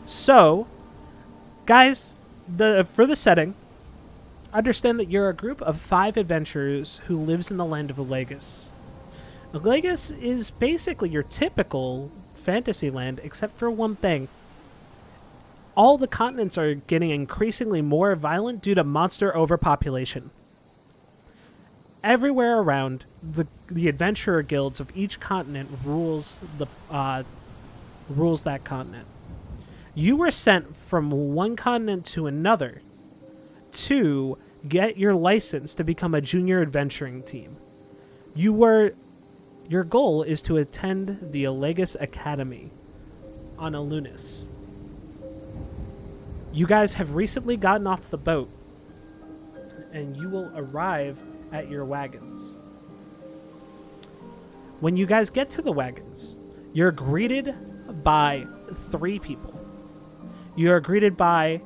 So, guys, for the setting, understand that you're a group of 5 adventurers who lives in the land of Alegas. Alegas is basically your typical fantasy land, except for one thing. All the continents are getting increasingly more violent due to monster overpopulation. Everywhere around, the adventurer guilds of each continent rules that continent. You were sent from one continent to another to get your license to become a junior adventuring team. Your goal is to attend the Alegas Academy on Alunis. You guys have recently gotten off the boat, and you will arrive at your wagons. When you guys get to the wagons, you're greeted by 3 people. You are greeted by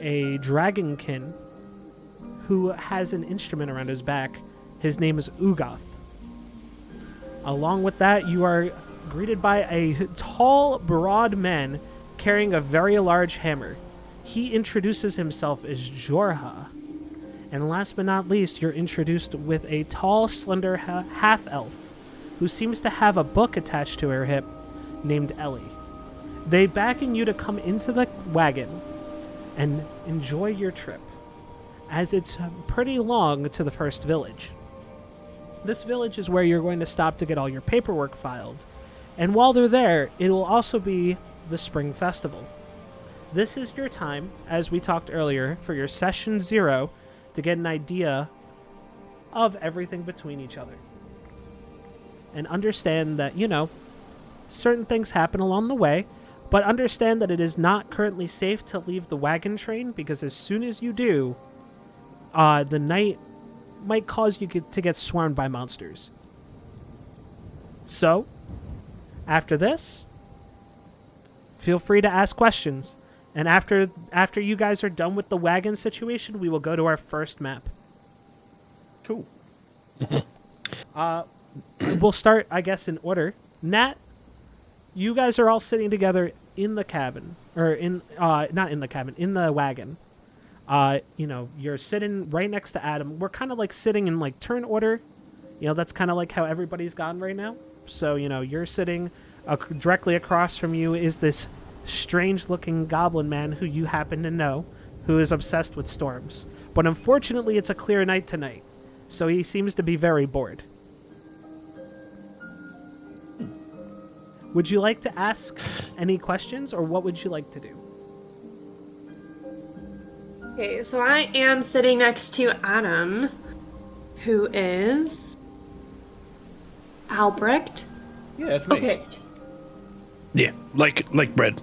a dragonkin who has an instrument around his back. His name is Ugoth. Along with that, you are greeted by a tall, broad man carrying a very large hammer. He introduces himself as Jorha. And last but not least, you're introduced with a tall, slender half-elf who seems to have a book attached to her hip named Ellie. They beckon you to come into the wagon and enjoy your trip, as it's pretty long to the first village. This village is where you're going to stop to get all your paperwork filed, and while they're there, it will also be the Spring Festival. This is your time, as we talked earlier, for your session 0 to get an idea of everything between each other. And understand that, certain things happen along the way, but understand that it is not currently safe to leave the wagon train, because as soon as you do, the night might cause you to get swarmed by monsters. So, after this, feel free to ask questions. And after you guys are done with the wagon situation, we will go to our first map. Cool. We'll start, I guess, in order. Nat, you guys are all sitting together in the cabin, or not in the cabin, in the wagon. You're sitting right next to Adam. We're kind of like sitting in like turn order. That's kind of like how everybody's gone right now. So, you're sitting directly across from you is this strange-looking goblin man who you happen to know, who is obsessed with storms. But unfortunately, it's a clear night tonight, so he seems to be very bored. Would you like to ask any questions, or what would you like to do? Okay, so I am sitting next to Adam, who is Albrecht. Yeah, that's me. Okay. Yeah, like bread.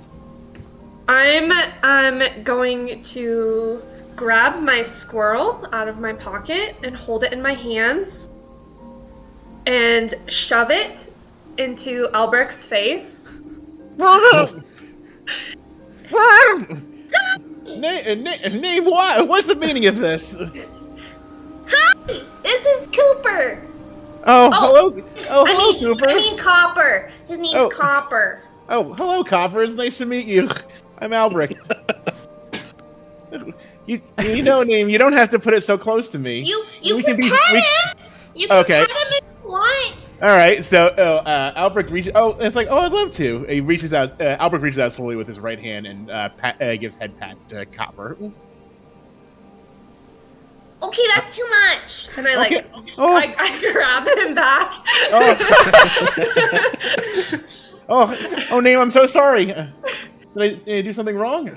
I'm going to grab my squirrel out of my pocket and hold it in my hands and shove it into Albrecht's face. Name what? What's the meaning of this? Hi, this is Cooper. Hello. Hello, Cooper. I mean Copper. His name's Copper. Oh, hello, Copper. It's nice to meet you. I'm Albrecht. you know, Niahm, you don't have to put it so close to me. You can pet him. You can pet him if you want. All right, so Albrecht reaches. Oh, it's like, I'd love to. He reaches out. Albrecht reaches out slowly with his right hand and gives head pats to Copper. Okay, that's too much. And I I grab him back. Niahm, I'm so sorry. Did I do something wrong?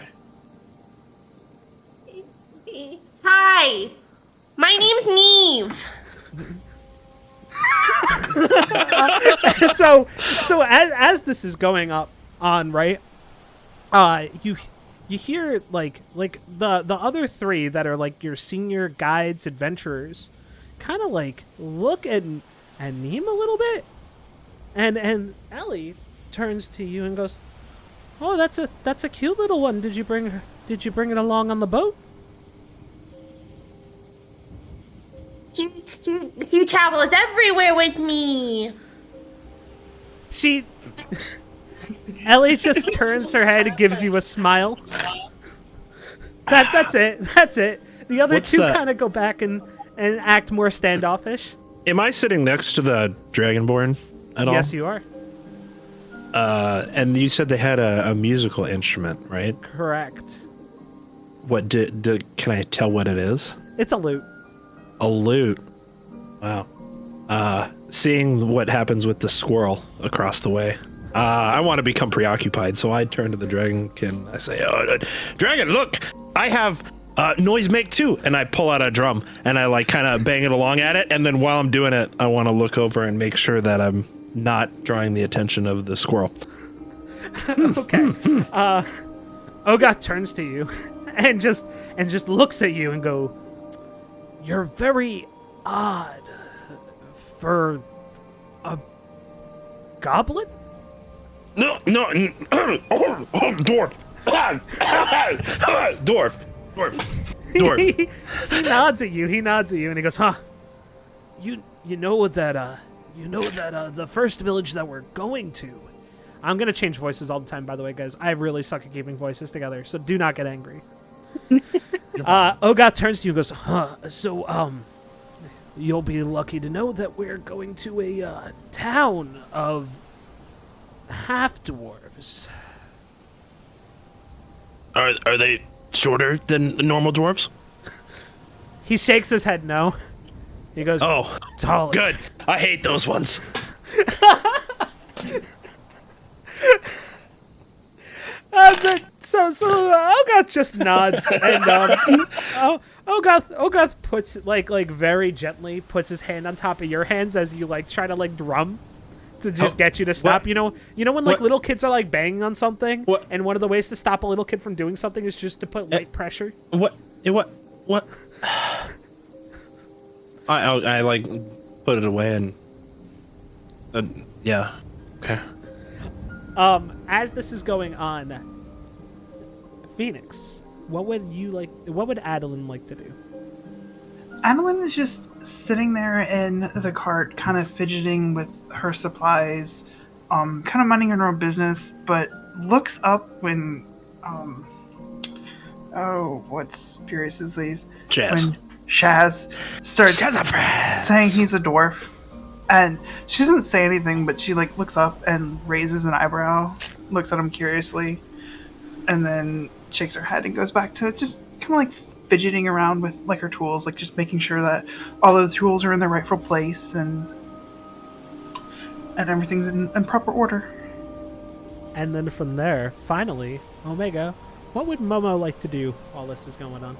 Hi, my name's Niamh. So as this is going on, right? You hear like the other 3 that are like your senior guides, adventurers, kind of like look at Niamh a little bit, and Ellie turns to you and goes, "Oh, that's a cute little one. Did you bring it along on the boat?" He travels everywhere with me. Ellie just turns her head and gives you a smile. That's it. The other What's two that? kind of go back and act more standoffish. Am I sitting next to the Dragonborn at all? Yes, you are. And you said they had a musical instrument, right? Correct. What can I tell what it is? It's a lute. A lute. Wow. Seeing what happens with the squirrel across the way, I want to become preoccupied, so I turn to the dragonkin. I say, Dragon, look, I have noise make too. And I pull out a drum, and I like kind of bang it along at it, and then while I'm doing it, I want to look over and make sure that I'm not drawing the attention of the squirrel. Okay. Ogoth turns to you and just looks at you and go, "You're very odd for a goblin?" No, dwarf. Dwarf. He nods at you, and he goes, "Huh? You know that the first village that we're going to." I'm gonna change voices all the time, by the way, guys. I really suck at keeping voices together, so do not get angry. Ogoth turns to you and goes, "Huh? So, you'll be lucky to know that we're going to a town of half-dwarves." Are they shorter than normal dwarves? He shakes his head no. He goes, Oh, "Taller." good. I hate those ones. So Ogoth just nods, and Ogoth puts like very gently puts his hand on top of your hands as you like try to like drum to just get you to stop. What? You know when like What? little kids are like banging on something, What? and one of the ways to stop a little kid from doing something is just to put light pressure. What? I like put it away and yeah. Okay. As this is going on, Phoenix, what would Addilyn like to do? Addilyn is just sitting there in the cart, kind of fidgeting with her supplies, kind of minding her own business, but looks up when, what's Furiously's? Jazz. When Shaz starts Shazafraz. saying he's a dwarf. And she doesn't say anything, but she like looks up and raises an eyebrow, looks at him curiously, and then shakes her head and goes back to just kind of like fidgeting around with like her tools, like just making sure that all of the tools are in their rightful place and everything's in proper order. And then from there, finally, Omega, what would Momo like to do while this is going on?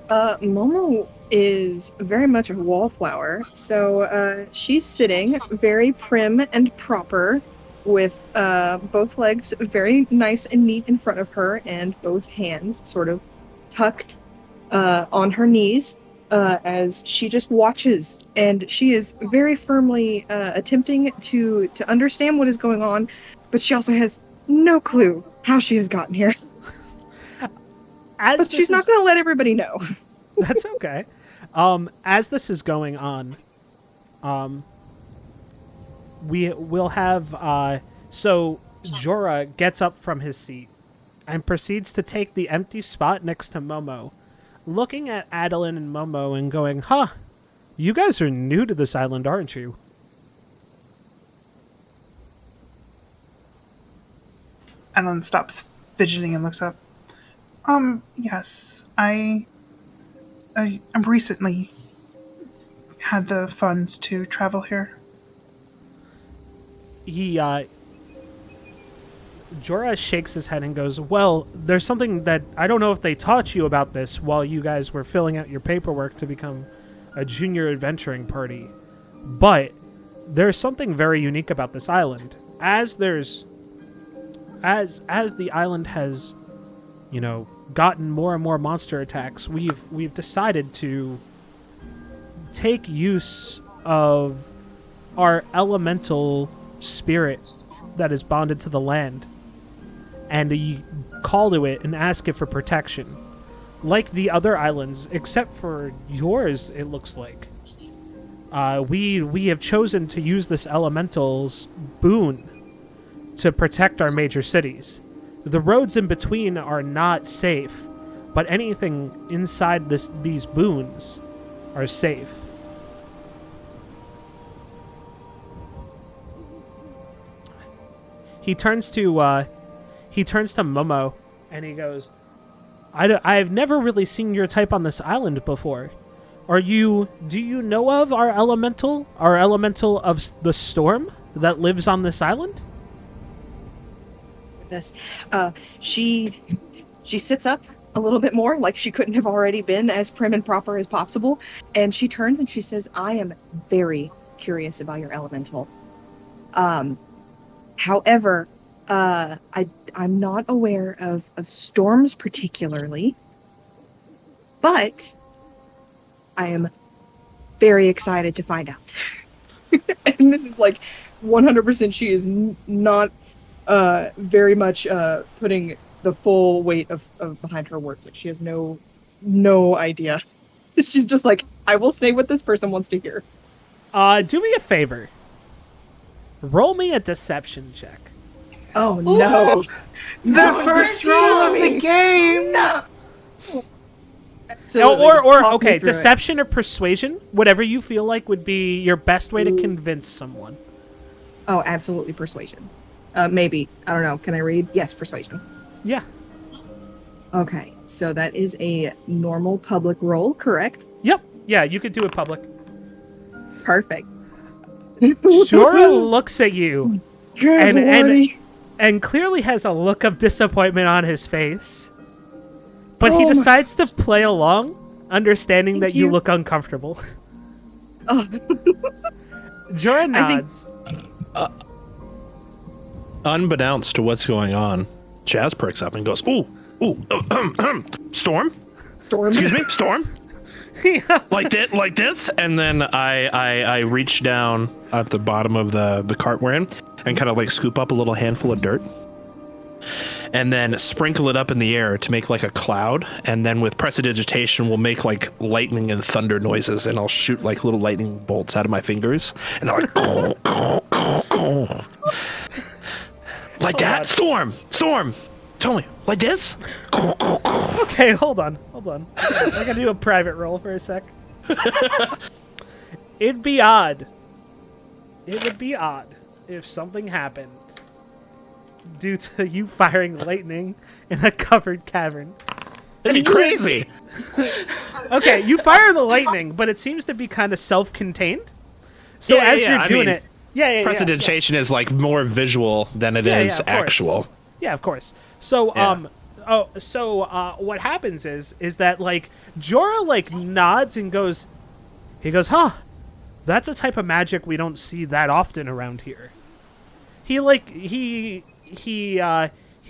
Momo is very much a wallflower, so she's sitting very prim and proper with both legs very nice and neat in front of her and both hands sort of tucked on her knees as she just watches, and she is very firmly attempting to understand what is going on, but she also has no clue how she has gotten here. But she's not going to let everybody know. That's okay. As this is going on, we will have so Jorah gets up from his seat and proceeds to take the empty spot next to Momo, looking at Addilyn and Momo and going, "Huh, you guys are new to this island, aren't you?" Addilyn stops fidgeting and looks up. Yes, I recently had the funds to travel here. Jorah shakes his head and goes, "Well, there's something that I don't know if they taught you about this while you guys were filling out your paperwork to become a junior adventuring party, but there's something very unique about this island. As the island has, gotten more and more monster attacks, we've decided to take use of our elemental spirit that is bonded to the land, and you call to it and ask it for protection, like the other islands, except for yours, it looks like. we have chosen to use this elemental's boon to protect our major cities. The roads in between are not safe, but anything inside these boons are safe. He turns to Momoe, and he goes, I've never really seen your type on this island before. Do you know of our elemental of the storm that lives on this island? Yes. She sits up a little bit more, like she couldn't have already been as prim and proper as possible, and she turns and she says, I am very curious about your elemental. However, I'm not aware of storms particularly, but I am very excited to find out. And this is like 100% she is not very much putting the full weight of behind her words. Like, she has no idea. She's just like, I will say what this person wants to hear. Do me a favor. Roll me a deception check. Oh no. The first roll of the game! No! Okay, deception or persuasion, whatever you feel like would be your best way to convince someone. Oh, absolutely persuasion. Maybe. I don't know. Can I read? Yes, persuasion. Yeah. Okay, so that is a normal public roll, correct? Yep. Yeah, you could do it public. Perfect. Jorah looks at you Good and clearly has a look of disappointment on his face. But he decides to play along, understanding that you look uncomfortable. Oh. Jorah nods. Unbeknownst to what's going on, Chaz perks up and goes, storm? Storms. Excuse me, storm? Like this? And then I reach down at the bottom of the cart we're in and kind of like scoop up a little handful of dirt and then sprinkle it up in the air to make like a cloud. And then with prestidigitation, we'll make like lightning and thunder noises, and I'll shoot like little lightning bolts out of my fingers. And they're like, like that? Storm! Tell me, like this? Okay, hold on. I gotta do a private roll for a sec. It would be odd if something happened due to you firing lightning in a covered cavern. That'd be crazy. Okay, you fire the lightning, but it seems to be kind of self-contained. So as you're doing it... Prestidigitation is like more visual than it is actual. Yeah, of course. So, what happens is that, like, Jorah, like, nods and goes, huh, that's a type of magic we don't see that often around here. He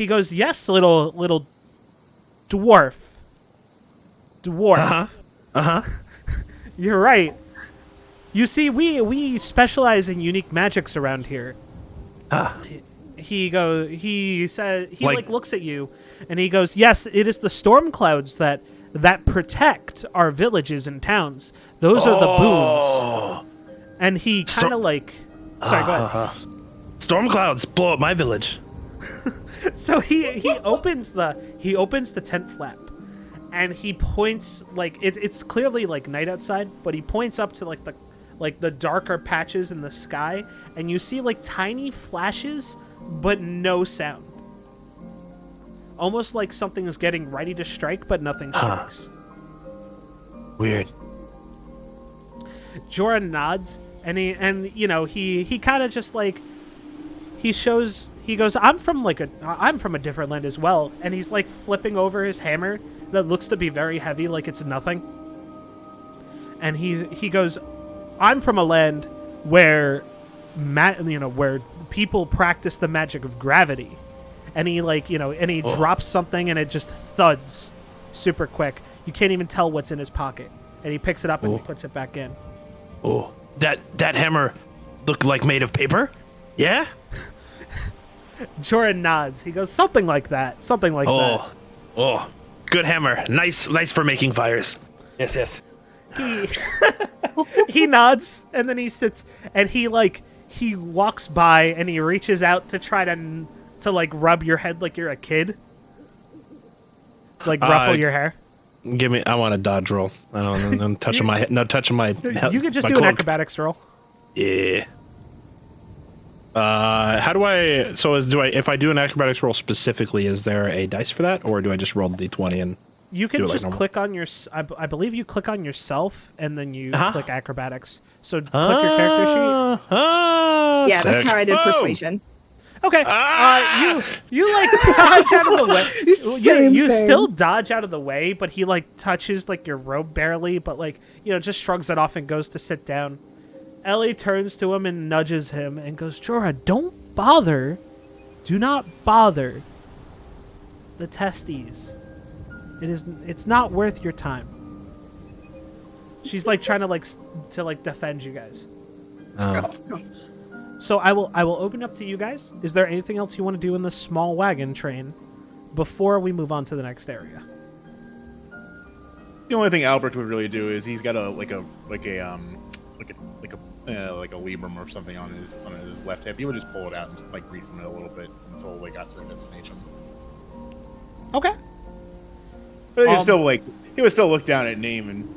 goes, yes, little dwarf. Uh-huh. You're right. You see, we specialize in unique magics around here. He looks at you, and he goes, yes, it is the storm clouds that protect our villages and towns. Those are the boons. And he kind of sorry, go ahead. Storm clouds blow up my village. So he opens the tent flap, and he points, like, it's clearly like night outside, but he points up to like the darker patches in the sky, and you see like tiny flashes but no sound. Almost like something is getting ready to strike, but nothing strikes. Weird. Jorah nods, and he kind of just like he goes, I'm from a different land as well, and he's like flipping over his hammer that looks to be very heavy, like it's nothing. And he goes, I'm from a land where where people practice the magic of gravity. And he drops something and it just thuds super quick. You can't even tell what's in his pocket. And he picks it up and he puts it back in. Oh, that hammer looked like made of paper? Yeah? Jorah nods. He goes, something like that. That. Oh, good hammer. Nice for making fires. Yes. he nods, and then he sits, and he walks by, and he reaches out to try to like rub your head like you're a kid, like ruffle your hair. Give me. I want a dodge roll. I don't. I'm touching my. No, touching my. You can just my do cloak. an acrobatics roll. Yeah. How do I? So if I do an acrobatics roll specifically, is there a dice for that, or do I just roll the d20 and? You can just like click on your. I believe you click on yourself, and then you click acrobatics. So click your character sheet. Yeah, that's how I did persuasion. Okay. You like dodge out of the way. You still dodge out of the way, but he like touches like your robe barely, but like just shrugs it off and goes to sit down. Ellie turns to him and nudges him and goes, "Jorah, don't bother. Do not bother the testes. It's not worth your time." She's like trying to defend you guys. So I will open up to you guys. Is there anything else you want to do in this small wagon train before we move on to the next area? The only thing Albrecht would really do is he's got a Librum or something on his left hip. He would just pull it out and like read from it a little bit until they got to their destination. Okay. But he would still look down at Niahm and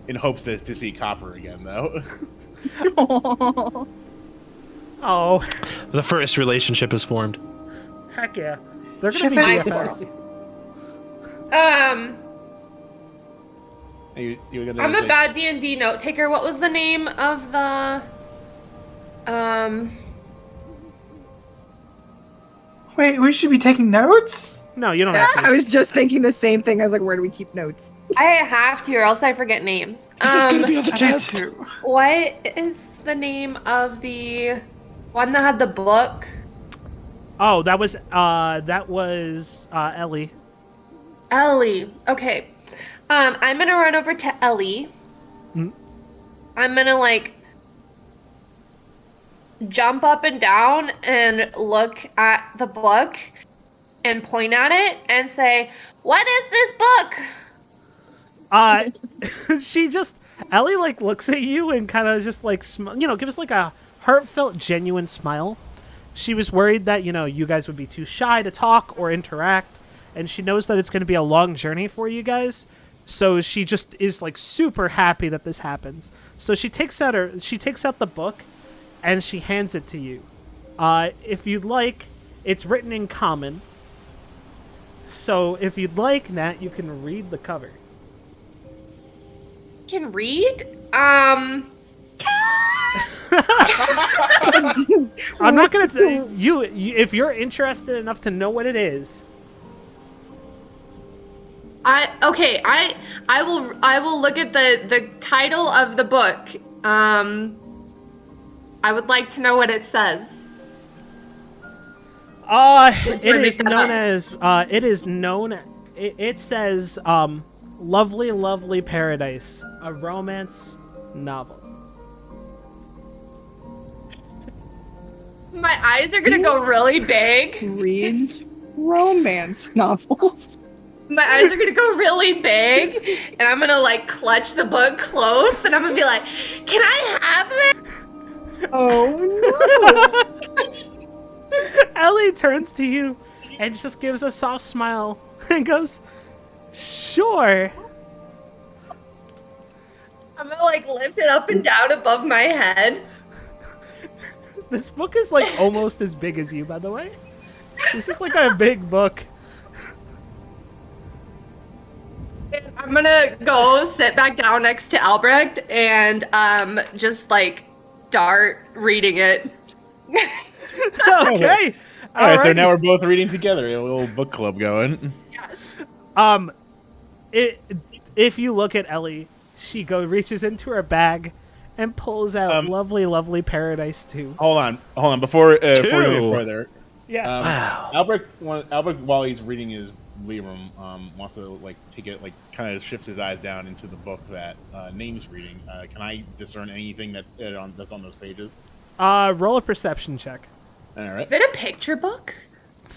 in hopes to see Copper again, though. Oh. The first relationship is formed. Heck yeah. They're gonna be BFFs. I'm a bad D&D note taker. What was the name of the Wait, we should be taking notes? No, you don't have to. I was just thinking the same thing. I was like, where do we keep notes? I have to, or else I forget names. Is this gonna be on the I did test? too. What is the name of the one that had the book? Oh, that was Ellie. Ellie. Okay. I'm gonna run over to Ellie. Mm. I'm gonna jump up and down and look at the book and point at it and say, "What is this book?" Ellie looks at you and kind of just give us a heartfelt, genuine smile. She was worried that you guys would be too shy to talk or interact, and she knows that it's going to be a long journey for you guys. So she just is super happy that this happens. So she takes out the book and she hands it to you. If you'd like, it's written in common. So if you'd like, Nat, you can read the cover. Can read? I'm not gonna you if you're interested enough to know what it is. I will look at the title of the book. I would like to know what it says. It says Lovely Lovely Paradise, a romance novel. My eyes are gonna go really big. Reads romance novels. My eyes are gonna go really big, and I'm gonna clutch the book close, and I'm gonna be like, "Can I have this?" Oh no! Ellie turns to you and just gives a soft smile and goes, "Sure." I'm gonna lift it up and down above my head. This book is almost as big as you, by the way. This is a big book. And I'm gonna go sit back down next to Albrecht and just start reading it. Okay. All right, so now we're both reading together. A little book club going. Yes. If you look at Ellie, she reaches into her bag and pulls out Lovely Lovely Paradise 2. Hold on. Before we move further, Yeah. wow. Albrecht, while he's reading his Librum, wants to take it, kind of shifts his eyes down into the book that Niamh's reading. Can I discern anything that's on those pages? Roll a perception check. All right. Is it a picture book?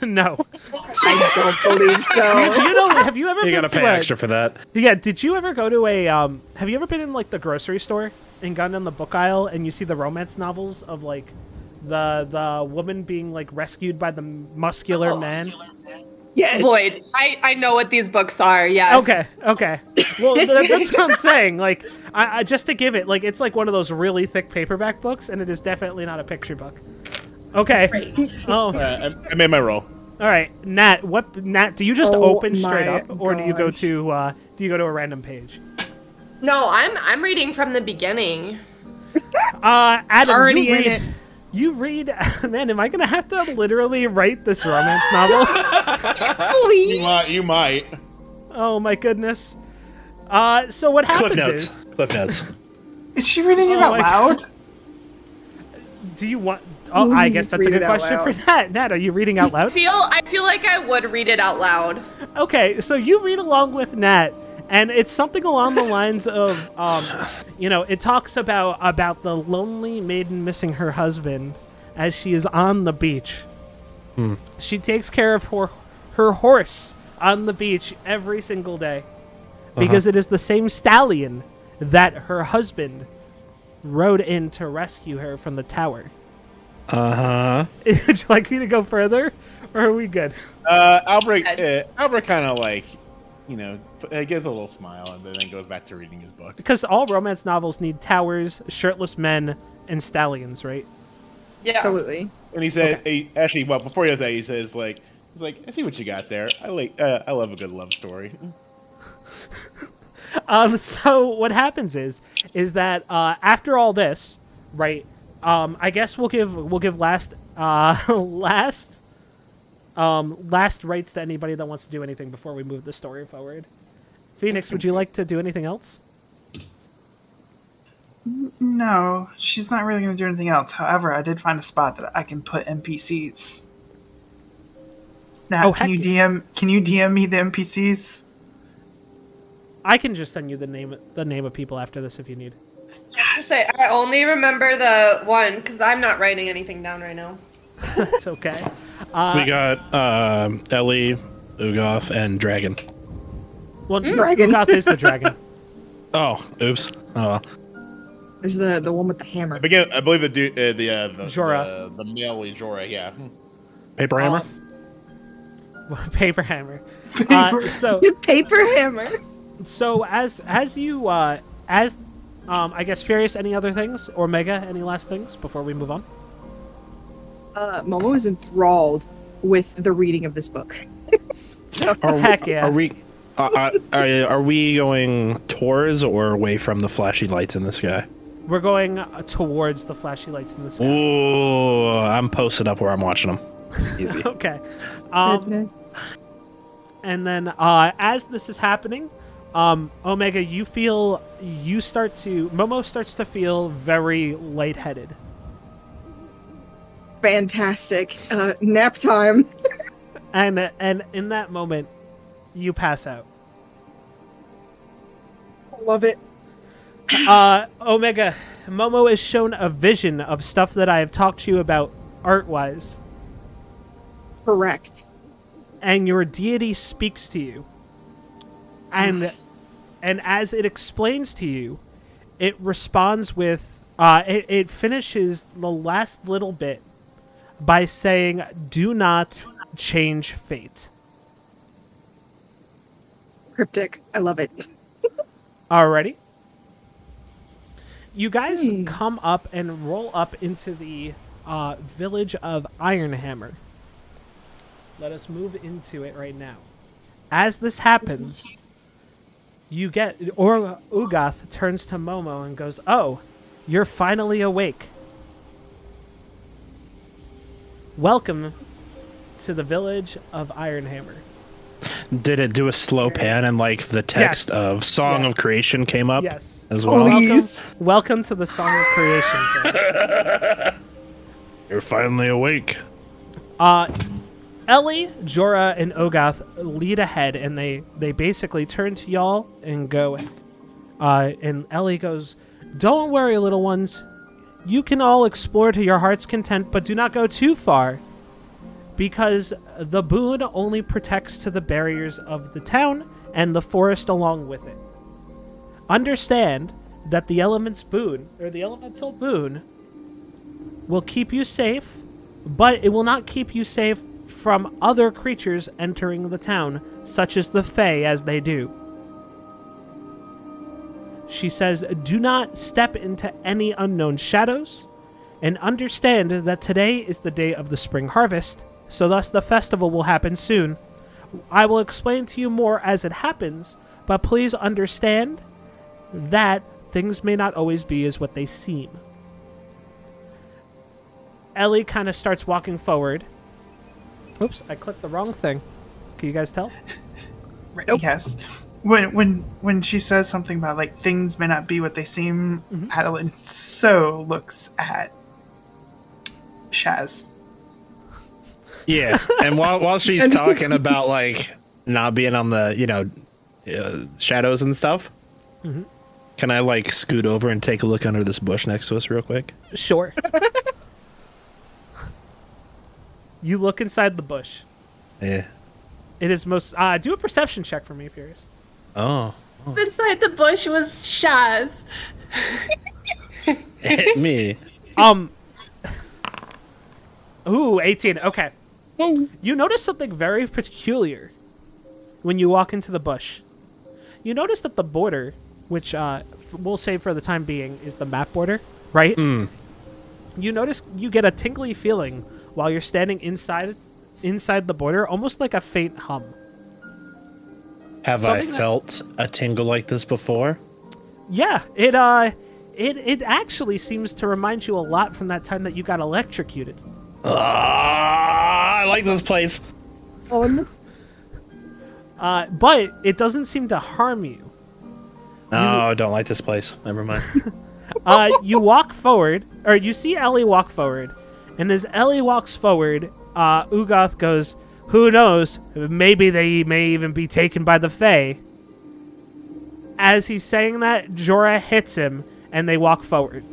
No. I don't believe so. Do you know? Have you ever You been gotta to pay a, extra for that. Yeah. Did you ever go to a? Have you ever been in like the grocery store and gone down the book aisle and you see the romance novels of like the woman being like rescued by the muscular man? Yes. Void. I know what these books are. Yes. Okay. Well, that's what I'm saying. Like, I just to give it, like, it's like one of those really thick paperback books, and it is definitely not a picture book. Okay. Great. Oh, I made my roll. all right. Nat, do you just Oh open straight my up, or do you go gosh. to a random page? No, I'm reading from the beginning. Adam, Already you in read. it. You read. Man, am I gonna have to literally write this romance novel? You might. Oh my goodness. So what happens is. Cliff notes. Is she reading it Oh out my loud? Do you want? Oh, I guess that's a Read good it out question loud. for Nat. Nat, are you reading out loud? I feel like I would read it out loud. Okay, so you read along with Nat, and it's something along the lines of, it talks about the lonely maiden missing her husband as she is on the beach. She takes care of her horse on the beach every single day because it is the same stallion that her husband rode in to rescue her from the tower. Would you like me to go further, or are we good? Albrecht kind of like, gives a little smile and then goes back to reading his book. Because all romance novels need towers, shirtless men, and stallions, right? Yeah. Absolutely. And he said, before he does that, he says, I see what you got there. I love a good love story. So what happens is that after all this, right? I guess we'll give last rights to anybody that wants to do anything before we move the story forward. Phoenix, would you like to do anything else? No, she's not really going to do anything else. However, I did find a spot that I can put NPCs. Now, Oh, can you heck DM me the NPCs? I can just send you the name of people after this if you need. Yes. I only remember the one because I'm not writing anything down right now. It's okay. We got Ellie, Ugoth, and Dragon. Well, Dragon. Goth is the dragon. Oh, oops. Oh, well. There's the one with the hammer. I believe the Jorah. the male is Jorah, yeah. Paper hammer? Paper hammer. So Paper hammer. as you I guess Furious, any other things, or Mega, any last things before we move on? Momo is enthralled with the reading of this book. Heck yeah. Are we going towards or away from the flashy lights in the sky? We're going towards the flashy lights in the sky. Ooh, I'm posted up where I'm watching them. Easy. Okay. Goodness. And then as this is happening, Omega, Momo starts to feel very lightheaded. Fantastic. Nap time. And in that moment, you pass out. Love it. Omega, Momo is shown a vision of stuff that I have talked to you about art-wise. Correct. And your deity speaks to you. And as it explains to you, it responds with, it finishes the last little bit by saying, "Do not change fate." Cryptic. I love it. Alrighty. You guys come up and roll up into the village of Ironhammer. Let us move into it right now. As this happens, Ugoth turns to Momo and goes, "Oh, you're finally awake. Welcome to the village of Ironhammer." Did it do a slow pan and like the text Yes. of Song of Creation came up Yes. as well? Please. Welcome to the Song of Creation. Friends. You're finally awake. Ellie, Jorah, and Ugoth lead ahead, and they basically turn to y'all and go, and Ellie goes, "Don't worry, little ones. You can all explore to your heart's content, but do not go too far. because the boon only protects to the barriers of the town and the forest along with it. Understand that the elemental boon will keep you safe, but it will not keep you safe from other creatures entering the town, such as the Fae, as they do. She says, do not step into any unknown shadows, and understand that today is the day of the spring harvest, so thus the festival will happen soon. I will explain to you more as it happens, but please understand that things may not always be as what they seem. Ellie kind of starts walking forward. Oops, I clicked the wrong thing. Can you guys tell? Right. Yes. When she says something about like things may not be what they seem, Addilyn so looks at Shaz. Yeah, and while she's talking about like not being on the shadows and stuff, can I like scoot over and take a look under this bush next to us real quick? Sure. You look inside the bush. Yeah. It is most. Do a perception check for me, Furious. Oh. Inside the bush was Shaz. Hit me. Ooh, 18. Okay. You notice something very peculiar when you walk into the bush. You notice that the border, which we'll say for the time being is the map border, right? You notice you get a tingly feeling while you're standing inside the border, almost like a faint hum. Have I felt a tingle like this before? Yeah, it actually seems to remind you a lot from that time that you got electrocuted. I like this place. But it doesn't seem to harm you. No, I don't like this place. Never mind. You walk forward, or you see Ellie walk forward, and as Ellie walks forward, Ugoth goes, who knows, maybe they may even be taken by the Fae. As he's saying that, Jorah hits him, and they walk forward.